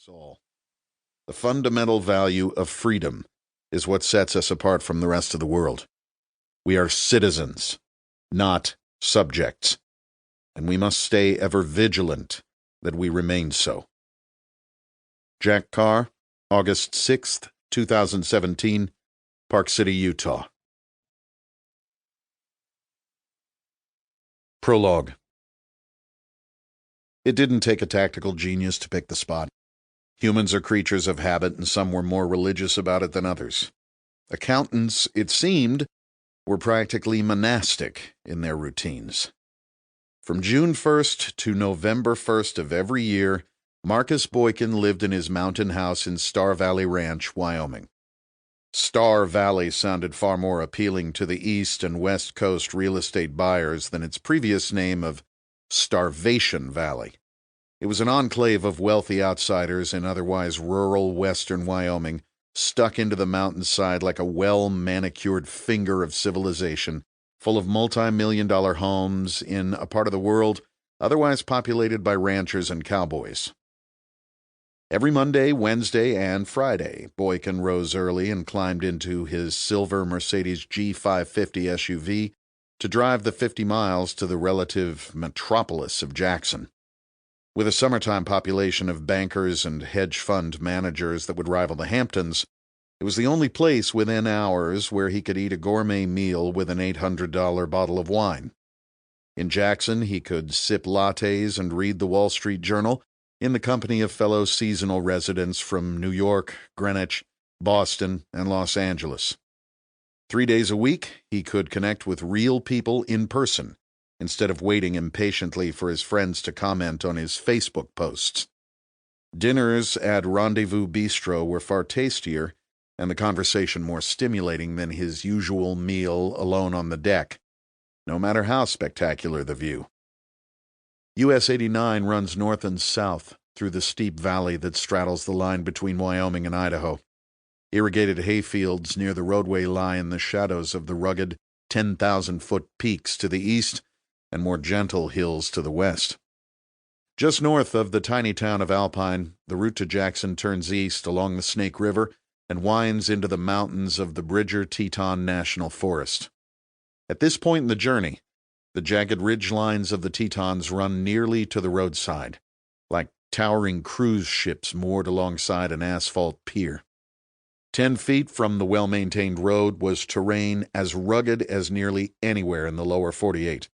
us all. The fundamental value of freedom is what sets us apart from the rest of the world. We are citizens, not subjects, and we must stay ever vigilant that we remain so. Jack Carr, August 6th, 2017, Park City, Utah. Prologue. It didn't take a tactical genius to pick the spot. Humans are creatures of habit, and some were more religious about it than others. Accountants, it seemed, were practically monastic in their routines. From June 1st to November 1st of every year, Marcus Boyin lived in his mountain house in Star Valley Ranch, Wyoming. Star Valley sounded far more appealing to the East and West Coast real estate buyers than its previous name of Starvation Valley. It was an enclave of wealthy outsiders in otherwise rural western Wyoming, stuck into the mountainside like a well-manicured finger of civilization, full of multi-million-dollar homes in a part of the world otherwise populated by ranchers and cowboys. Every Monday, Wednesday, and Friday, Boyin rose early and climbed into his silver Mercedes G550 SUV to drive the 50 miles to the relative metropolis of Jackson. With a summertime population of bankers and hedge fund managers that would rival the Hamptons, it was the only place within hours where he could eat a gourmet meal with an $800 bottle of wine. In Jackson, he could sip lattes and read the Wall Street Journal in the company of fellow seasonal residents from New York, Greenwich, Boston, and Los Angeles. 3 days a week, he could connect with real people in person, instead of waiting impatiently for his friends to comment on his Facebook posts. Dinners at Rendezvous Bistro were far tastier, and the conversation more stimulating than his usual meal alone on the deck, no matter how spectacular the view. US 89 runs north and south through the steep valley that straddles the line between Wyoming and Idaho. Irrigated hayfields near the roadway lie in the shadows of the rugged 10,000-foot peaks to the east and more gentle hills to the west. Just north of the tiny town of Alpine, the route to Jackson turns east along the Snake River and winds into the mountains of the Bridger-Teton National Forest. At this point in the journey, the jagged ridgelines of the Tetons run nearly to the roadside, like towering cruise ships moored alongside an asphalt pier. 10 feet from the well-maintained road was terrain as rugged as nearly anywhere in the lower 48.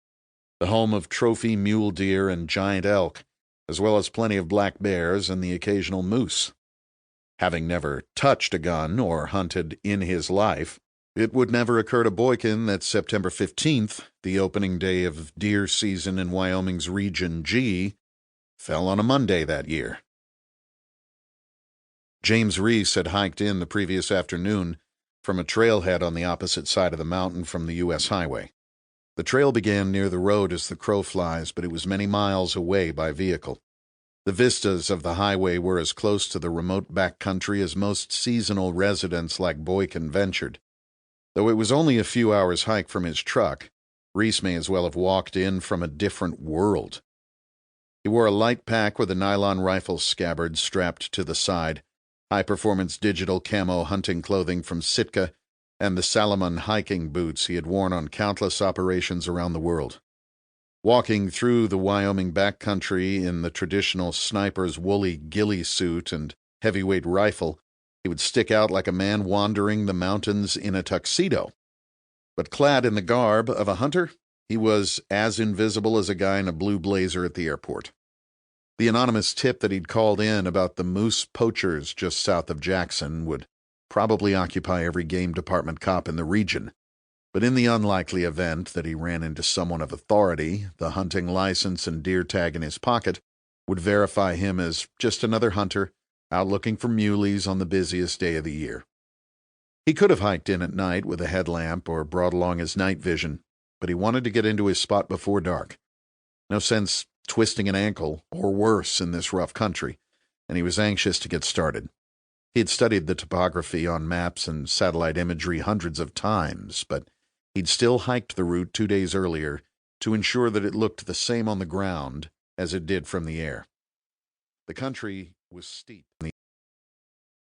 The home of trophy mule deer and giant elk, as well as plenty of black bears and the occasional moose. Having never touched a gun or hunted in his life, it would never occur to Boyin that September 15th, the opening day of deer season in Wyoming's Region G, fell on a Monday that year. James Reese had hiked in the previous afternoon from a trailhead on the opposite side of the mountain from the U.S. highway. The trail began near the road as the crow flies, but it was many miles away by vehicle. The vistas of the highway were as close to the remote backcountry as most seasonal residents like Boyin ventured. Though it was only a few hours' hike from his truck, Reese may as well have walked in from a different world. He wore a light pack with a nylon rifle scabbard strapped to the side, high-performance digital camo hunting clothing from Sitka, and the Salomon hiking boots he had worn on countless operations around the world. Walking through the Wyoming backcountry in the traditional sniper's woolly ghillie suit and heavyweight rifle, he would stick out like a man wandering the mountains in a tuxedo. But clad in the garb of a hunter, he was as invisible as a guy in a blue blazer at the airport. The anonymous tip that he'd called in about the moose poachers just south of Jackson would probably occupy every game department cop in the region, but in the unlikely event that he ran into someone of authority, the hunting license and deer tag in his pocket would verify him as just another hunter out looking for muleys on the busiest day of the year. He could have hiked in at night with a headlamp or brought along his night vision, but he wanted to get into his spot before dark. No sense twisting an ankle, or worse, in this rough country, and he was anxious to get started. He had studied the topography on maps and satellite imagery hundreds of times, but he'd still hiked the route 2 days earlier to ensure that it looked the same on the ground as it did from the air. The country was steep.